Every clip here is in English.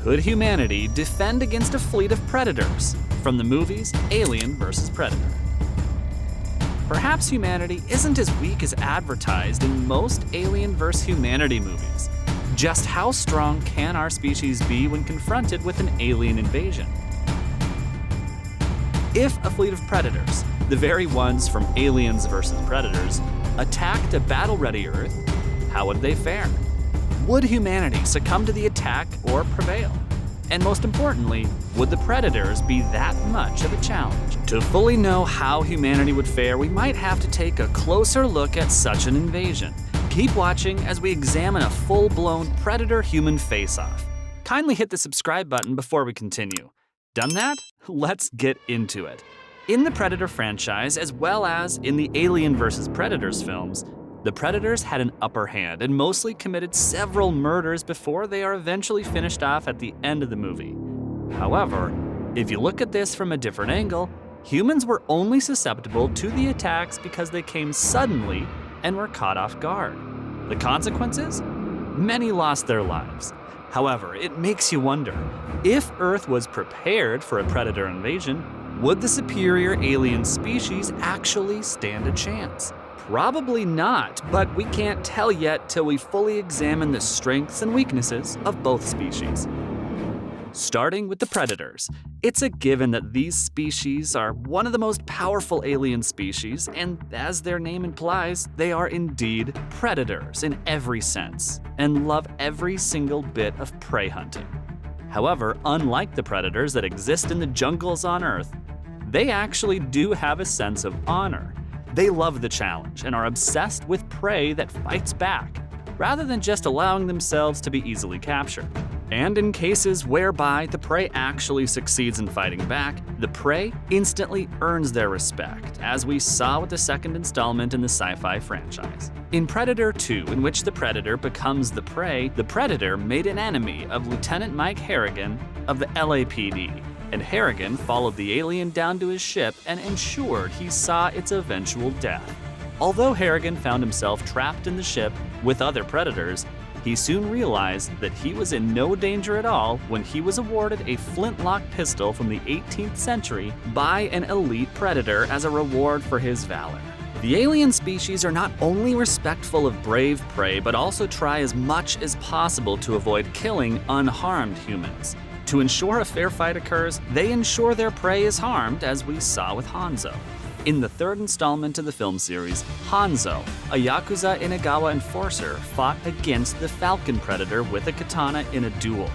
Could humanity defend against a fleet of predators? From the movies Alien vs. Predator. Perhaps humanity isn't as weak as advertised in most Alien vs. Humanity movies. Just how strong can our species be when confronted with an alien invasion? If a fleet of predators, the very ones from Aliens vs. Predators, attacked a battle-ready Earth, how would they fare? Would humanity succumb to the attack or prevail? And most importantly, would the predators be that much of a challenge? To fully know how humanity would fare, we might have to take a closer look at such an invasion. Keep watching as we examine a full-blown predator-human face-off. Kindly hit the subscribe button before we continue. Done that? Let's get into it. In the Predator franchise, as well as in the Alien vs. Predators films, the Predators had an upper hand and mostly committed several murders before they are eventually finished off at the end of the movie. However, if you look at this from a different angle, humans were only susceptible to the attacks because they came suddenly and were caught off guard. The consequences? Many lost their lives. However, it makes you wonder, if Earth was prepared for a predator invasion, would the superior alien species actually stand a chance? Probably not, but we can't tell yet till we fully examine the strengths and weaknesses of both species. Starting with the predators, it's a given that these species are one of the most powerful alien species, and as their name implies, they are indeed predators in every sense, and love every single bit of prey hunting. However, unlike the predators that exist in the jungles on Earth, they actually do have a sense of honor. They love the challenge and are obsessed with prey that fights back, rather than just allowing themselves to be easily captured. And in cases whereby the prey actually succeeds in fighting back, the prey instantly earns their respect, as we saw with the second installment in the sci-fi franchise. In Predator 2, in which the predator becomes the prey, the predator made an enemy of Lieutenant Mike Harrigan of the LAPD, and Harrigan followed the alien down to his ship and ensured he saw its eventual death. Although Harrigan found himself trapped in the ship with other predators, he soon realized that he was in no danger at all when he was awarded a flintlock pistol from the 18th century by an elite predator as a reward for his valor. The alien species are not only respectful of brave prey, but also try as much as possible to avoid killing unharmed humans. To ensure a fair fight occurs, they ensure their prey is harmed, as we saw with Hanzo. In the third installment of the film series, Hanzo, a Yakuza Inagawa enforcer, fought against the Falcon Predator with a katana in a duel.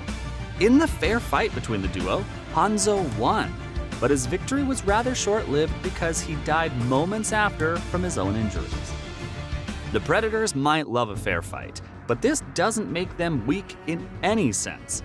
In the fair fight between the duo, Hanzo won, but his victory was rather short-lived because he died moments after from his own injuries. The Predators might love a fair fight, but this doesn't make them weak in any sense.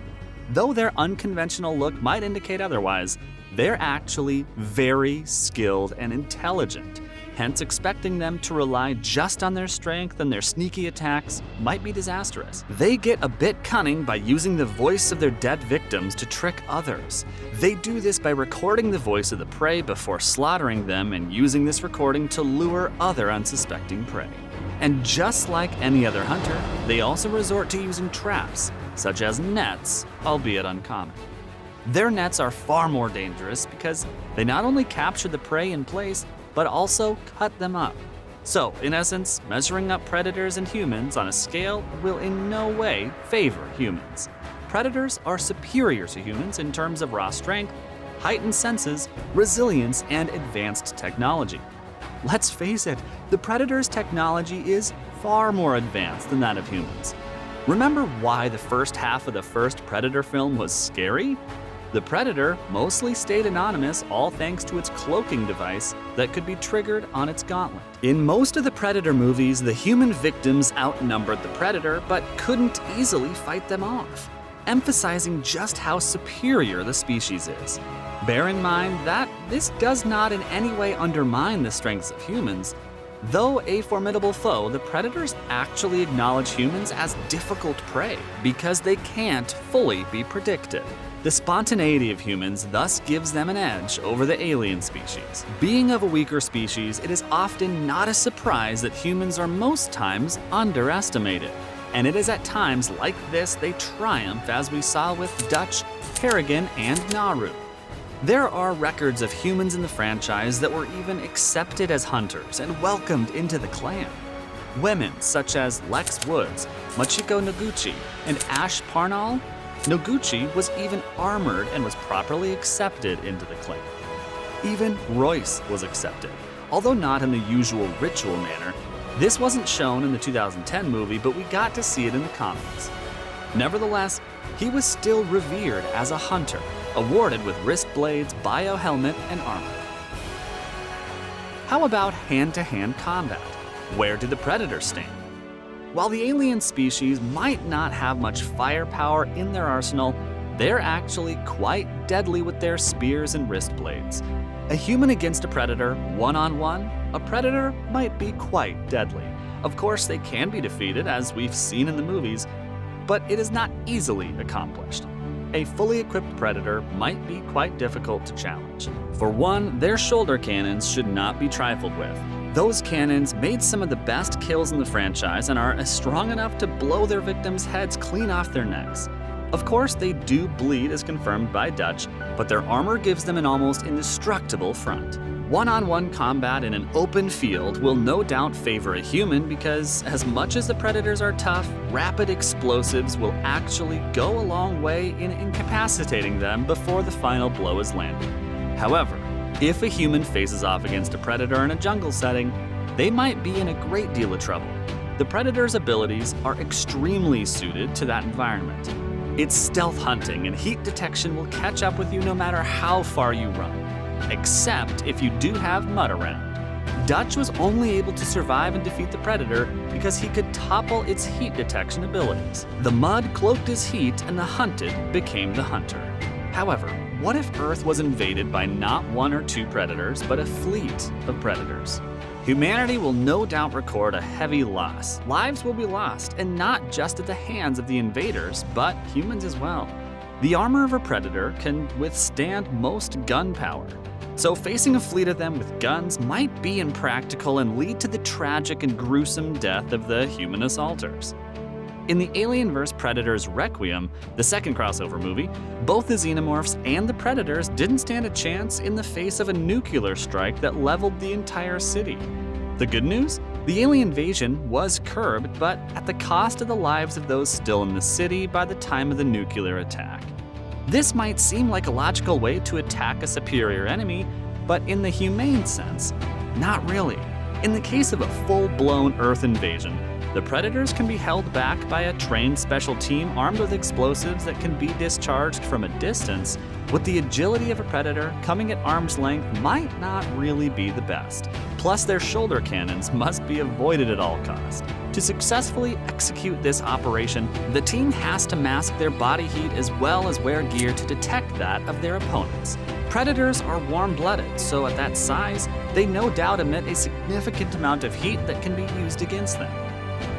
Though their unconventional look might indicate otherwise, they're actually very skilled and intelligent. Hence, expecting them to rely just on their strength and their sneaky attacks might be disastrous. They get a bit cunning by using the voice of their dead victims to trick others. They do this by recording the voice of the prey before slaughtering them and using this recording to lure other unsuspecting prey. And just like any other hunter, they also resort to using traps, such as nets, albeit uncommon. Their nets are far more dangerous because they not only capture the prey in place, but also cut them up. So, in essence, measuring up predators and humans on a scale will in no way favor humans. Predators are superior to humans in terms of raw strength, heightened senses, resilience, and advanced technology. Let's face it, the predator's technology is far more advanced than that of humans. Remember why the first half of the first Predator film was scary? The predator mostly stayed anonymous, all thanks to its cloaking device that could be triggered on its gauntlet. In most of the Predator movies, the human victims outnumbered the predator but couldn't easily fight them off, emphasizing just how superior the species is. Bear in mind that this does not in any way undermine the strengths of humans. Though a formidable foe, the predators actually acknowledge humans as difficult prey because they can't fully be predicted. The spontaneity of humans thus gives them an edge over the alien species. Being of a weaker species, it is often not a surprise that humans are most times underestimated. And it is at times like this they triumph, as we saw with Dutch, Harrigan, and Naru. There are records of humans in the franchise that were even accepted as hunters and welcomed into the clan. Women such as Lex Woods, Machiko Noguchi, and Ash Parnell. Noguchi was even armored and was properly accepted into the clan. Even Royce was accepted, although not in the usual ritual manner. This wasn't shown in the 2010 movie, but we got to see it in the comics. Nevertheless, he was still revered as a hunter, awarded with wrist blades, biohelmet, and armor. How about hand-to-hand combat? Where do the predators stand? While the alien species might not have much firepower in their arsenal, they're actually quite deadly with their spears and wrist blades. A human against a predator, one-on-one, a predator might be quite deadly. Of course, they can be defeated, as we've seen in the movies, but it is not easily accomplished. A fully equipped predator might be quite difficult to challenge. For one, their shoulder cannons should not be trifled with. Those cannons made some of the best kills in the franchise and are strong enough to blow their victims' heads clean off their necks. Of course, they do bleed, as confirmed by Dutch, but their armor gives them an almost indestructible front. One-on-one combat in an open field will no doubt favor a human because, as much as the predators are tough, rapid explosives will actually go a long way in incapacitating them before the final blow is landed. However, if a human faces off against a predator in a jungle setting, they might be in a great deal of trouble. The predator's abilities are extremely suited to that environment. Its stealth hunting and heat detection will catch up with you no matter how far you run, except if you do have mud around. Dutch was only able to survive and defeat the predator because he could topple its heat detection abilities. The mud cloaked his heat and the hunted became the hunter. However, what if Earth was invaded by not one or two predators, but a fleet of predators? Humanity will no doubt record a heavy loss. Lives will be lost, and not just at the hands of the invaders, but humans as well. The armor of a predator can withstand most gun power, so facing a fleet of them with guns might be impractical and lead to the tragic and gruesome death of the human assaulters. In the Alien vs. Predators Requiem, the second crossover movie, both the xenomorphs and the predators didn't stand a chance in the face of a nuclear strike that leveled the entire city. The good news? The alien invasion was curbed, but at the cost of the lives of those still in the city by the time of the nuclear attack. This might seem like a logical way to attack a superior enemy, but in the humane sense, not really. In the case of a full-blown Earth invasion, the predators can be held back by a trained special team armed with explosives that can be discharged from a distance. With the agility of a predator, coming at arm's length might not really be the best. Plus, their shoulder cannons must be avoided at all costs. To successfully execute this operation, the team has to mask their body heat as well as wear gear to detect that of their opponents. Predators are warm-blooded, so at that size, they no doubt emit a significant amount of heat that can be used against them.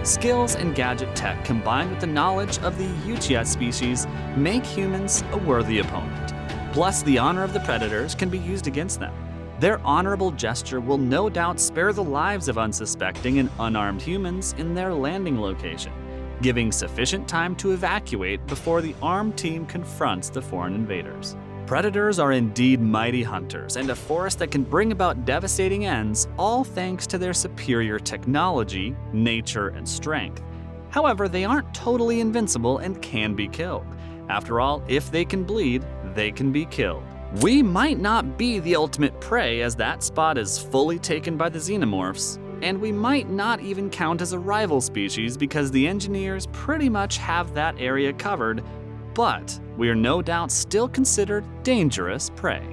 Skills and gadget tech combined with the knowledge of the yautja species make humans a worthy opponent. Plus, the honor of the predators can be used against them. Their honorable gesture will no doubt spare the lives of unsuspecting and unarmed humans in their landing location, giving sufficient time to evacuate before the armed team confronts the foreign invaders. Predators are indeed mighty hunters and a force that can bring about devastating ends, all thanks to their superior technology, nature, and strength. However, they aren't totally invincible and can be killed. After all, if they can bleed, they can be killed. We might not be the ultimate prey, as that spot is fully taken by the xenomorphs, and we might not even count as a rival species because the engineers pretty much have that area covered, but we are no doubt still considered dangerous prey.